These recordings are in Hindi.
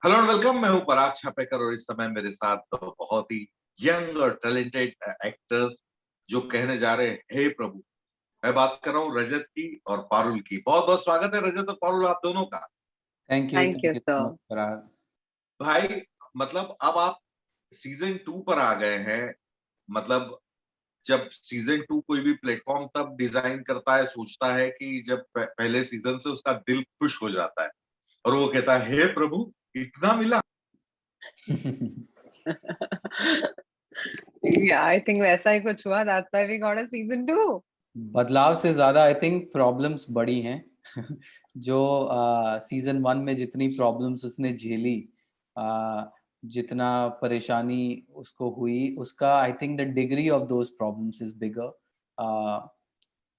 Hello and welcome. मैं हूं पराग छापेकर और इस समय मेरे साथ तो बहुत ही यंग और टैलेंटेड एक्टर्स जो कहने जा रहे हैं हे प्रभु। मैं बात कर रहा हूं रजत की और पारुल की। बहुत बहुत स्वागत है रजत और पारुल आप दोनों का। Thank you Thank you, so sir. Much Parag. भाई मतलब अब आप सीजन 2 पर आ गए हैं। मतलब जब सीजन 2 कोई भी प्लेटफॉर्म तब डिजाइन करता है, सोचता है कि जब पहले सीजन से उसका दिल खुश हो जाता है और वो कहता है हे प्रभु इतना मिला। Yeah, I think वैसा ही कुछ हुआ. That's why we got a season 2. बदलाव से ज्यादा आई थिंक प्रॉब्लम्स बड़ी हैं। जो सीजन 1 में जितनी प्रॉब्लम्स उसने झेली, जितना परेशानी उसको हुई, उसका I think the degree of those problems is bigger.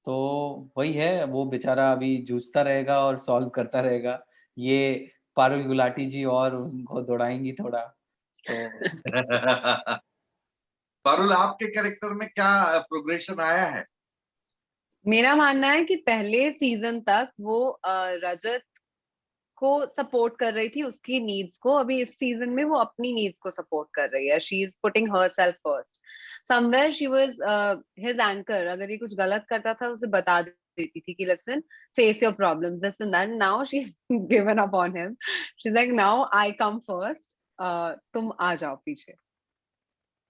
तो वही है, वो बेचारा अभी जूझता रहेगा और सॉल्व करता रहेगा। ये पारुल गुलाटी जी और उनको दौड़ाएंगी थोड़ा तो। पारुल आपके कैरेक्टर में क्या प्रोग्रेशन आया है? मेरा मानना है कि पहले सीजन तक वो रजत को सपोर्ट कर रही थी, उसकी नीड्स को. अभी इस सीजन में वो अपनी नीड्स को सपोर्ट कर रही है. She is putting herself first. Somewhere she was his anchor. अगर ये कुछ गलत करता था उसे बता देती थी कि listen, face your problems, this and that. Now she is given up on him. She is like now I come first, तुम आ जाओ पीछे.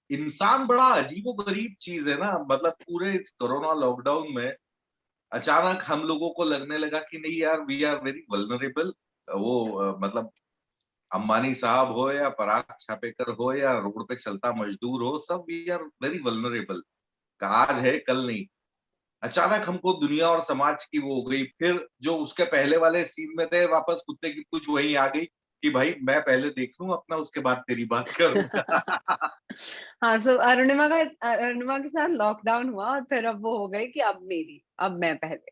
इंसान बड़ा अजीबोगरीब चीज है ना। मतलब पूरे इस कोरोना लॉकडाउन में अचानक हम लोगों को लगने लगा कि नहीं यार, वी आर वेरी वल्नरेबल। वो मतलब अंबानी साहब हो या पराग छापेकर हो या रोड पे चलता मजदूर हो, सब वी आर वेरी वल्नरेबल। आज है कल नहीं। अचानक हमको दुनिया और समाज की वो हो गई। फिर जो उसके पहले वाले सीन में थे, वापस कुत्ते की पूंछ वही आ गई कि भाई मैं पहले देख लूं अपना, उसके बाद तेरी बात करूंगा। हाँ, सो अरुणिमा के साथ लॉकडाउन हुआ और फिर अब वो हो गई कि अब मैं पहले.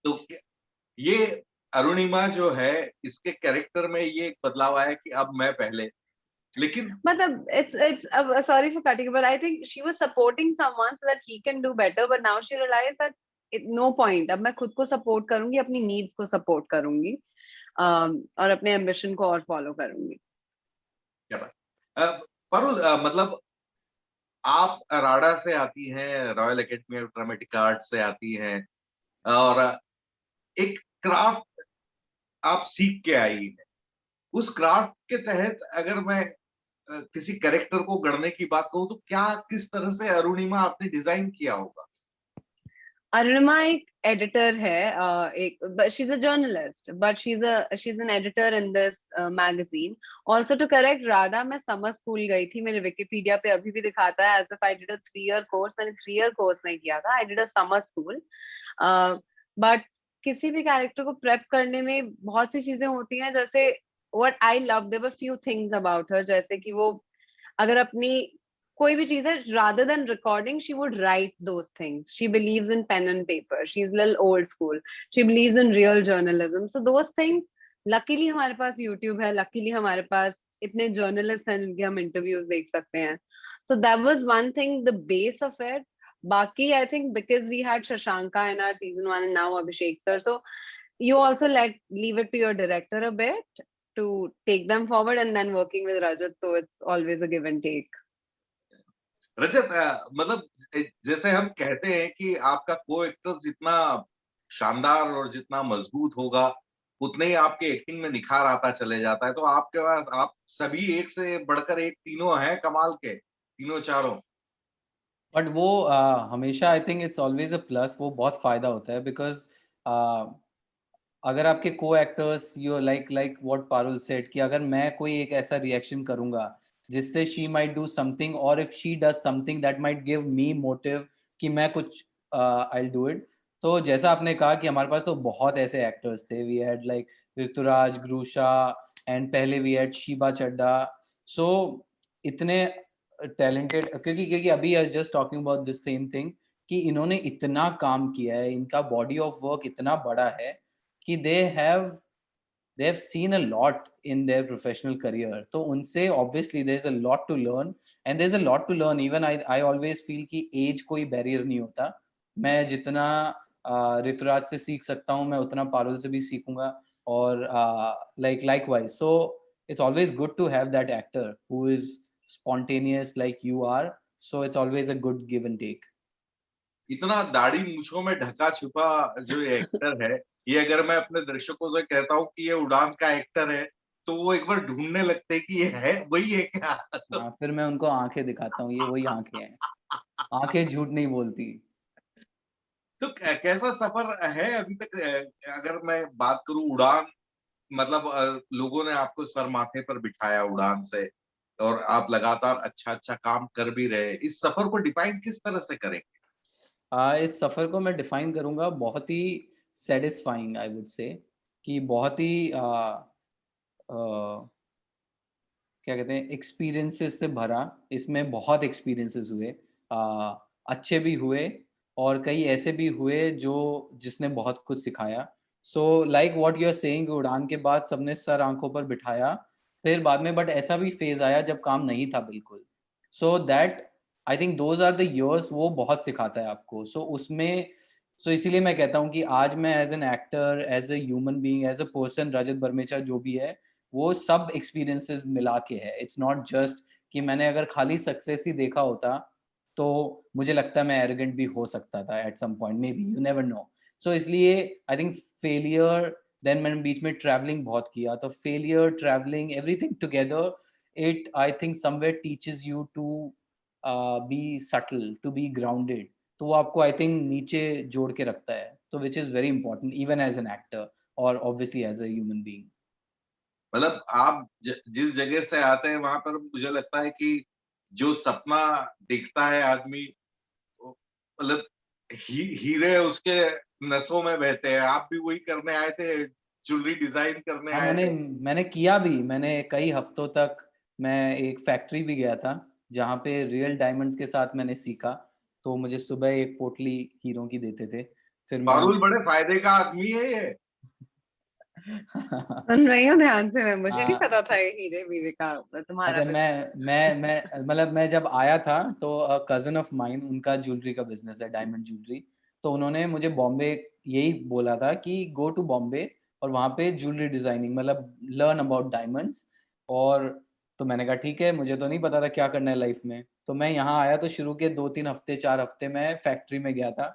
तो ये अरुणिमा जो है, इसके कैरेक्टर में ये एक बदलाव आया कि अब मैं पहले। लेकिन मतलब it's sorry for cutting, but I think she was supporting someone so that he can do better, but now she realized that no point. अब मैं खुद को सपोर्ट करूंगी, अपनी नीड्स को सपोर्ट करूंगी, और अपने एम्बिशन को और फॉलो करूंगी. क्या बात। पारुल, मतलब आप राडा से आती हैं, royal academy of dramatic art से आती हैं और एक क्राफ्ट आप सीख के आई हैं। उस क्राफ्ट के तहत अगर मैं किसी कैरेक्टर को गढ़ने की बात कहूं तो क्या किस तरह से अरुणिमा आपने डिजाइन किया होगा? अरुणिमा एक एडिटर है, she is a journalist, but she is an editor in this magazine. Also to correct राडा, मैं समर स्कूल गई थी. मेरे विकिपीडिया पे अभी भी दिखाता है as if I did a 3 year course. मैंने 3 ईयर कोर्स नहीं किया था, I did a summer school. But किसी भी कैरेक्टर को प्रेप करने में बहुत सी चीजें होती हैं. जैसे what I love, there were few things about her, जैसे कि वो अगर अपनी कोई भी चीज है, rather than recording, she would write those things. She believes in pen and paper. She's a little old school. She believes in real journalism. So those things, luckily हमारे पास YouTube है, luckily हमारे पास इतने journalists हैं जिनके हम interviews देख सकते हैं. So that was one thing, the base of it. बाकी I think because we had Shashanka in our season 1 and now Abhishek sir, so you also leave it to your director a bit to take them forward, and then working with Rajat, so it's always a give and take. रजत, मतलब जैसे हम कहते हैं कि आपका को एक्टर्स जितना शानदार और जितना मजबूत होगा, उतने ही आपके एक्टिंग में निखार आता चले जाता है। तो आपके पास आप सभी एक से बढ़कर एक, तीनों हैं कमाल के, तीनों चारों। बट वो हमेशा I think it's always a plus, वो बहुत फायदा होता है बिकॉज अगर आपके को actors you like what Parul said कि अगर मैं कोई एक ऐसा रिएक्शन करूंगा जिससे शी माइट डू समथिंग, और if she does something that might give me motive कि मैं कुछ आई विल डू इट. तो जैसा आपने कहा कि हमारे पास तो बहुत ऐसे एक्टर्स थे. We had like Rituraj, Grusha, and पहले we had Sheeba Chadha. So इतने टैलेंटेड, क्योंकि अभी I just talking about this same thing कि इन्होंने इतना काम किया है, इनका बॉडी ऑफ वर्क इतना बड़ा है कि they have seen a lot in their professional career. तो उनसे obviously there's a lot to learn, and there's a lot to learn. Even I always feel कि age कोई barrier नहीं होता. मैं जितना ऋतुराज से सीख सकता हूँ, मैं उतना पारुल से भी सीखूंगा. or likewise. So it's always good to have that actor who is spontaneous like you are. So it's always a good give and take. इतना दाढ़ी मूंछों में ढका छुपा जो ये एक्टर है, ये अगर मैं अपने दर्शकों से कहता हूँ कि ये उड़ान का एक्टर है, तो वो एक बार ढूंढने लगते हैं कि ये है वही है क्या? हाँ, फिर मैं उनको आंखें दिखाता हूँ, ये वही आंखें हैं, आंखें झूठ नहीं बोलती। तो कैसा सफर है अभी तक? अगर मैं बात करूं उड़ान, मतलब लोगों ने आपको सर माथे पर बिठाया उड़ान से, और आप लगातार अच्छा काम कर भी रहे, इस सफर को डिफाइन किस तरह से करेंगे? इस सफर को मैं डिफाइन करूंगा बहुत ही सेटिस्फाइंग, आई वुड से, कि बहुत ही क्या कहते हैं, एक्सपीरियंसेस से भरा। इसमें बहुत एक्सपीरियंसेस हुए, अच्छे भी हुए और कई ऐसे भी हुए जो जिसने बहुत कुछ सिखाया। So like what you are saying, उड़ान के बाद सबने सर आंखों पर बिठाया, फिर बाद में बट ऐसा भी फेज आया जब काम नहीं था बिल्कुल। So that I think those are the years, वो बहुत सिखाता है आपको। सो उसमें इसीलिए मैं कहता हूँ कि आज मैं as an actor, as a human being, as a person, Rajat Barmecha जो भी है, वो सब एक्सपीरियंसेस मिला के है। इट्स नॉट जस्ट कि मैंने अगर खाली सक्सेस ही देखा होता तो मुझे लगता है मैं एरोगेंट भी हो सकता था at some point, maybe, you never know. So इसलिए आई थिंक फेलियर, देन मैंने बीच में ट्रैवलिंग बहुत किया, तो failure, travelling, everything together, it I think somewhere teaches you to be subtle, to be grounded. तो वो आपको आई थिंक नीचे जोड़ के रखता है, तो which is very important even as an actor और obviously as a human being. मतलब आप जिस जगह से आते हैं वहां पर मुझे लगता है कि जो सपना देखता है आदमी, मतलब हीरे उसके नसों में बहते हैं। आप भी वही करने आए थे, ज्वेलरी डिजाइन करने हाँ, आए थे? मैंने किया भी। मैंने कई हफ्तों तक मैं एक फैक्ट्री भी गया था जहाँ पे रियल डायमंड्स के साथ मैंने सीखा। तो मुझे सुबह एक पोटली हीरों की देते थे, फिर मैं पारुल बड़े फायदे का आदमी है ये। सुन रही हूँ ध्यान से मैं, मुझे नहीं हाँ, पता था ये हीरे वीरे का तुम्हारा अच्छा, बिजनेस। मैं मतलब मैं जब आया था तो कजन ऑफ माइन, उनका ज्वेलरी का बिजनेस है, डायमंड ज्वेलरी। तो उन्होंने मुझे बॉम्बे यही बोला था कि गो टू बॉम्बे और वहाँ पे ज्वेलरी डिजाइनिंग, मतलब लर्न अबाउट डायमंड्स। और तो मैंने कहा ठीक है, मुझे तो नहीं पता था क्या करना है लाइफ में। तो मैं यहाँ आया तो शुरू के 2-3 हफ्ते, 4 हफ्ते मैं फैक्ट्री में गया था।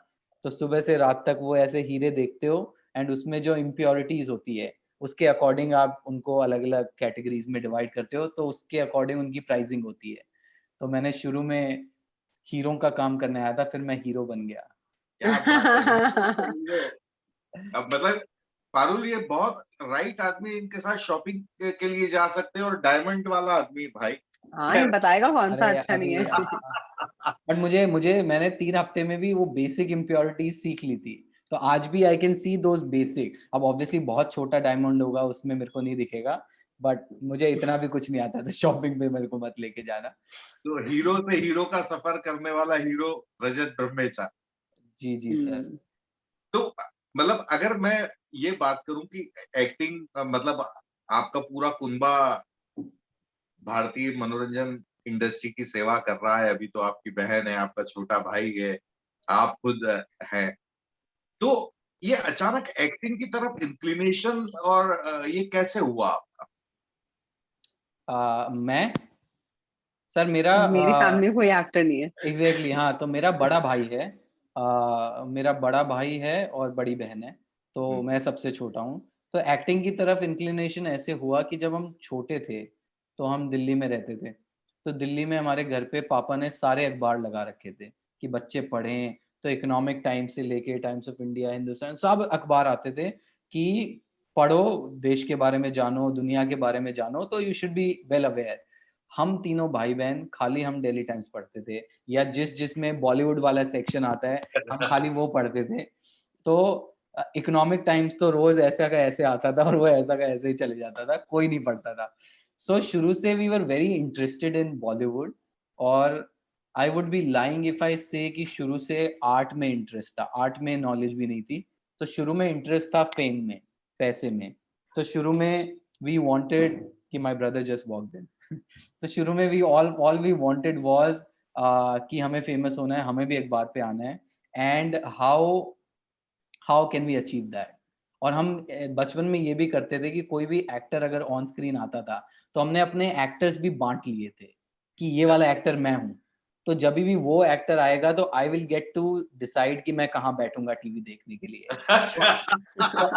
तो सुबह से रात तक वो ऐसे हीरे देखते हो, एंड उसमें जो इम्प्योरिटीज होती है उसके अकॉर्डिंग आप उनको अलग अलग कैटेगरीज में डिवाइड करते हो, तो उसके अकॉर्डिंग उनकी प्राइसिंग होती है। तो मैंने शुरू में हीरो का काम करने आया था, फिर मैं हीरो बन गया। क्या बात है! हीरो, अब मतलब पारुल ये बहुत राइट आदमी, इनके साथ शॉपिंग के लिए जा सकते हैं, और डायमंड वाला आदमी भाई। हाँ, ये खैर, बताएगा कौन सा अरे अच्छा नहीं अभी है। बट मुझे मुझे मैंने 3 हफ्ते में भी वो बेसिक इम्प्योरिटीज सीख ली थी। तो आज भी I can see those basic. अब ऑब्वियसली बहुत छोटा डायमंड होगा, उसमें मेरे को नहीं दिखेगा, बट मुझे इतना भी कुछ नहीं आता, तो शॉपिंग पे मेरे को मत लेके जाना। तो हीरो से हीरो का सफर करने वाला हीरो रजत ब्रह्मेचा। जी जी सर। तो मतलब अगर मैं ये बात करूं कि एक्टिंग, मतलब आपका पूरा कुनबा भारतीय मनोरंजन इंडस्ट्री की सेवा कर रहा है। अभी तो आपकी बहन है, आपका छोटा भाई है, आप खुद हैं। तो ये अचानक एक्टिंग की तरफ इंक्लिनेशन, और ये कैसे हुआ आपका? मैं सर, मेरा मेरी फैमिली में कोई एक्टर नहीं है। एग्जैक्टली हाँ, तो मेरा बड़ा भाई है, मेरा बड़ा भाई है और बड़ी बहन है, तो मैं सबसे छोटा हूँ। तो एक्टिंग की तरफ इंक्लिनेशन ऐसे हुआ कि जब हम छोटे थे तो हम दिल्ली में रहते थे। तो दिल्ली में हमारे घर पे पापा ने सारे अखबार लगा रखे थे कि बच्चे पढ़ें। तो इकोनॉमिक टाइम्स से लेके टाइम्स ऑफ इंडिया, हिंदुस्तान, सब अखबार आते थे कि पढ़ो, देश के बारे में जानो, दुनिया के बारे में जानो, तो you should be well aware. हम तीनों भाई बहन खाली हम डेली टाइम्स पढ़ते थे, या जिसमें बॉलीवुड वाला सेक्शन आता है हम खाली वो पढ़ते थे। तो इकोनॉमिक टाइम्स तो रोज ऐसा का ऐसे आता था और वो ऐसा का ऐसे ही चले जाता था, कोई नहीं पढ़ता था। सो शुरू से we were very interested in Bollywood. और I would be lying if I say कि शुरू से आर्ट में इंटरेस्ट था, आर्ट में नॉलेज भी नहीं थी। तो शुरू में इंटरेस्ट था फेम में, पैसे में। तो शुरू में वी वांटेड कि my brother just walked in. तो शुरू में we all we wanted was कि हमें फेमस होना है, हमें भी अखबार पे आना है, and how can we achieve that. और हम बचपन में ये भी करते थे कि कोई भी एक्टर अगर ऑन स्क्रीन आता था तो हमने अपने एक्टर्स भी बांट लिए थे कि ये वाला एक्टर मैं हूँ, तो जब भी वो एक्टर आएगा तो I will get to decide कि मैं कहाँ बैठूंगा टीवी देखने के लिए। तो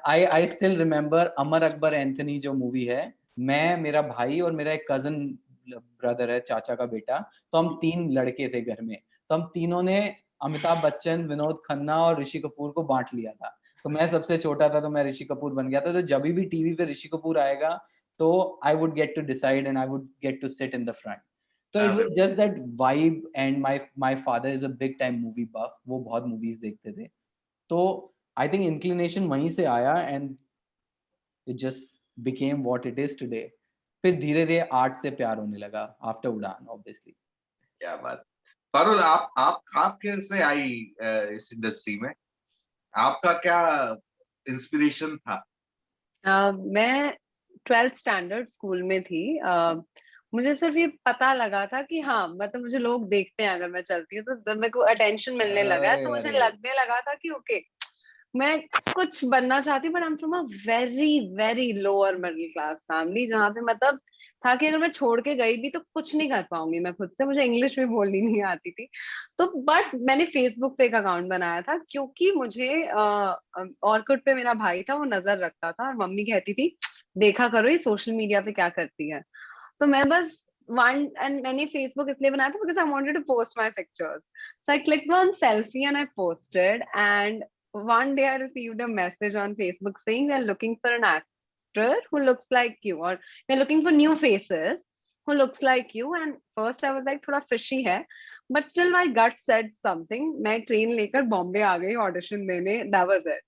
I still remember Amar Akbar Anthony जो मूवी है, मैं, मेरा भाई और मेरा एक कजन ब्रदर है, चाचा का बेटा, तो हम 3 लड़के थे घर में, तो हम तीनों ने अमिताभ बच्चन, विनोद खन्ना और ऋषि कपूर को बांट लिया था। तो मैं सबसे छोटा था तो मैं ऋषि कपूर बन गया था, तो जब भी टीवी पे ऋषि कपूर आएगा तो I would get to decide and I would get to sit in the front. तो it was just that vibe and my father is a big time movie buff, वो बहुत मूवीज देखते थे, तो आई थिंक इंक्लिनेशन वहीं से आया and it just became what it is today. फिर धीरे धीरे आर्ट से प्यार होने लगा आफ्टर उड़ान ऑब्वियसली। क्या बात। पारुल, आप कैसे आई इस इंडस्ट्री में? आपका क्या इंस्पिरेशन था? मैं 12th स्टैंडर्ड स्कूल में थी। मुझे सिर्फ ये पता लगा था कि हाँ, मतलब मुझे लोग देखते हैं अगर मैं चलती हूँ, तो मेरे को अटेंशन मिलने लगा है, तो मुझे लगने लगा था कि ओके, मैं कुछ बनना चाहती, but I am from a very very lower middle class family, जहाँ पे मतलब था कि अगर मैं छोड़ के गई भी तो कुछ नहीं कर पाऊंगी मैं खुद से, मुझे इंग्लिश भी बोलनी नहीं आती थी। तो बट मैंने फेसबुक पे एक अकाउंट बनाया था, क्योंकि मुझे ऑर्कुट पे मेरा भाई था, वो नजर रखता था, और मम्मी कहती थी देखा करो ये सोशल मीडिया पे क्या करती है। तो मैं बस वन एंड मैंने फेसबुक इसलिए बनाया था because I wanted to post my pictures, so I clicked on selfie and I posted, and one day I received a message on Facebook saying they're looking for an actor who looks like you, or they're looking for new faces who looks like you. And first I was like थोड़ा fishy है, but still my gut said something. मैं ट्रेन लेकर बॉम्बे आ गई ऑडिशन देने, that was it,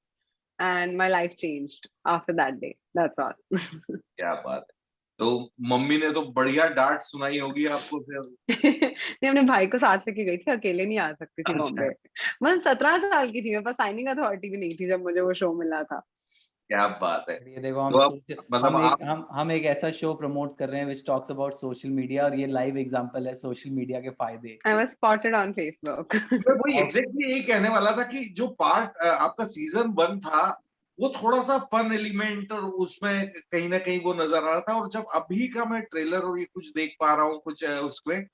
and my life changed after that day, that's all. क्या बात है। तो मम्मी ने तो बढ़िया डांट सुनाई होगी आपको फिर? मैं अपने भाई को साथ लेके गई थी, अकेले नहीं आ सकती थी अच्छा। बॉम्बे। मैं 17 साल की थी, मेरे पास साइनिंग अथॉरिटी भी नहीं थी जब मुझे वो शो मिला था। क्या बात है। ये देखो तो अब मतलब हम एक ऐसा शो प्रमोट कर रहे हैं which talks about social media, और ये लाइव एग्जांपल है सोशल मीडिया के फायदे। I was spotted on Facebook. मैं वही एग्जैक्टली यही कहने वाला था कि जो पार्ट आपका सीजन 1 था वो थोड़ा सा फन एलिमेंट और उसमें कहीं ना कहीं वो नजर आ रहा था, और जब अभी का मैं ट्रेलर और ये कुछ देख पा रहा हूँ कुछ उसमें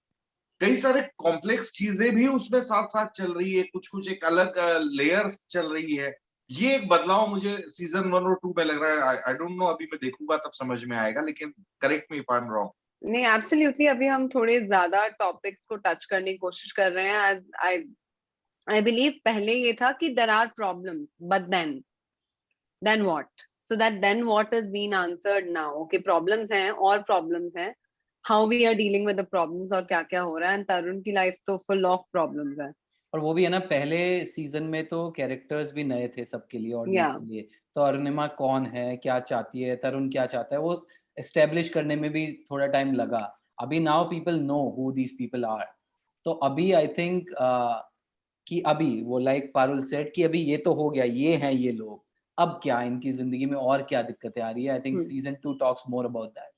कई सारे कॉम्प्लेक्स चीजें भी उसमें साथ साथ चल रही है, कुछ कुछ एक अलग लेयर्स चल रही है। ये एक बदलाव मुझे सीजन 1 और 2 में लग रहा है। आई डोंट नो, अभी मैं देखूंगा तब समझ में आएगा, लेकिन correct me if I am wrong. नहीं, एब्सोल्युटली, अभी हम थोड़े ज्यादा टॉपिक्स को टच करने की कोशिश कर रहे हैं। एज आई बिलीव पहले ये था कि there are problems, but then what, so that then what is been answered now. Okay, problems हैं और प्रॉब्लम्स हैं, how we are dealing with the problems और क्या क्या हो रहा है। एंड तरुण की लाइफ तो फुल ऑफ प्रॉब्लम्स है। और वो भी है ना, पहले सीजन में तो कैरेक्टर्स भी नए थे सबके लिए, ऑडियंस या के लिए। तो अरुणिमा कौन है, क्या चाहती है, तरुण क्या चाहता है, वो एस्टेब्लिश करने में भी थोड़ा टाइम लगा। अभी now people know who these people are. तो अभी आई थिंक कि अभी वो लाइक पारुल सेड कि अभी ये तो हो गया, ये हैं ये लोग, अब क्या इनकी जिंदगी में और क्या दिक्कतें आ रही है। I think season 2 talks more about that.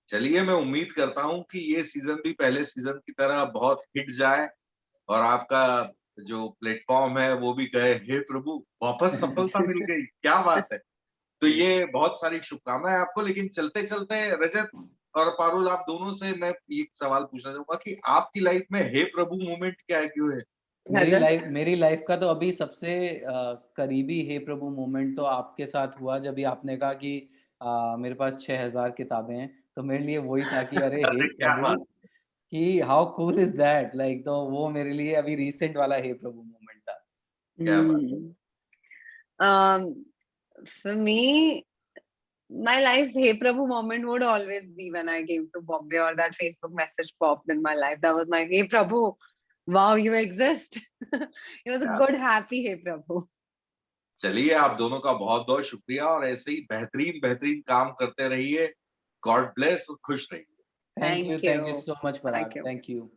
चलिए, मैं उम्मीद करता हूँ कि ये सीजन भी पहले सीजन की तरह बहुत हिट जाए और आपका जो प्लेटफॉर्म है वो भी कहे हे प्रभु वापस सफलता मिल गई। क्या बात है। तो ये बहुत सारी शुभकामनाएं आपको। लेकिन चलते चलते रजत और पारुल, आप दोनों से मैं एक सवाल पूछना चाहूंगा कि आपकी लाइफ में हे प्रभु मोमेंट क्या है, क्यों है? मेरी लाइफ का तो अभी सबसे करीबी हे प्रभु मोमेंट तो आपके साथ हुआ जब भी आपने कहा कि मेरे पास 6000 किताबें हैं। तो मेरे लिए वही था कि अरे हे अरे क्या प्रभु, बात। कि how cool is that, like, तो वो मेरे लिए अभी रिसेंट वाला हे प्रभु मोमेंट था। क्या बात। For me, my life's Hey Prabhu moment would always be when I came to Bombay, or that Facebook message popped in my life. That was my Hey Prabhu, wow, you exist. It was a क्या good, happy Hey Prabhu. चलिए, आप दोनों का बहुत बहुत शुक्रिया और ऐसे ही बेहतरीन बेहतरीन काम करते रहिए। गॉड ब्लेस और खुश रहिए। Thank Thank you you. So much Thank Parag, you. Thank you.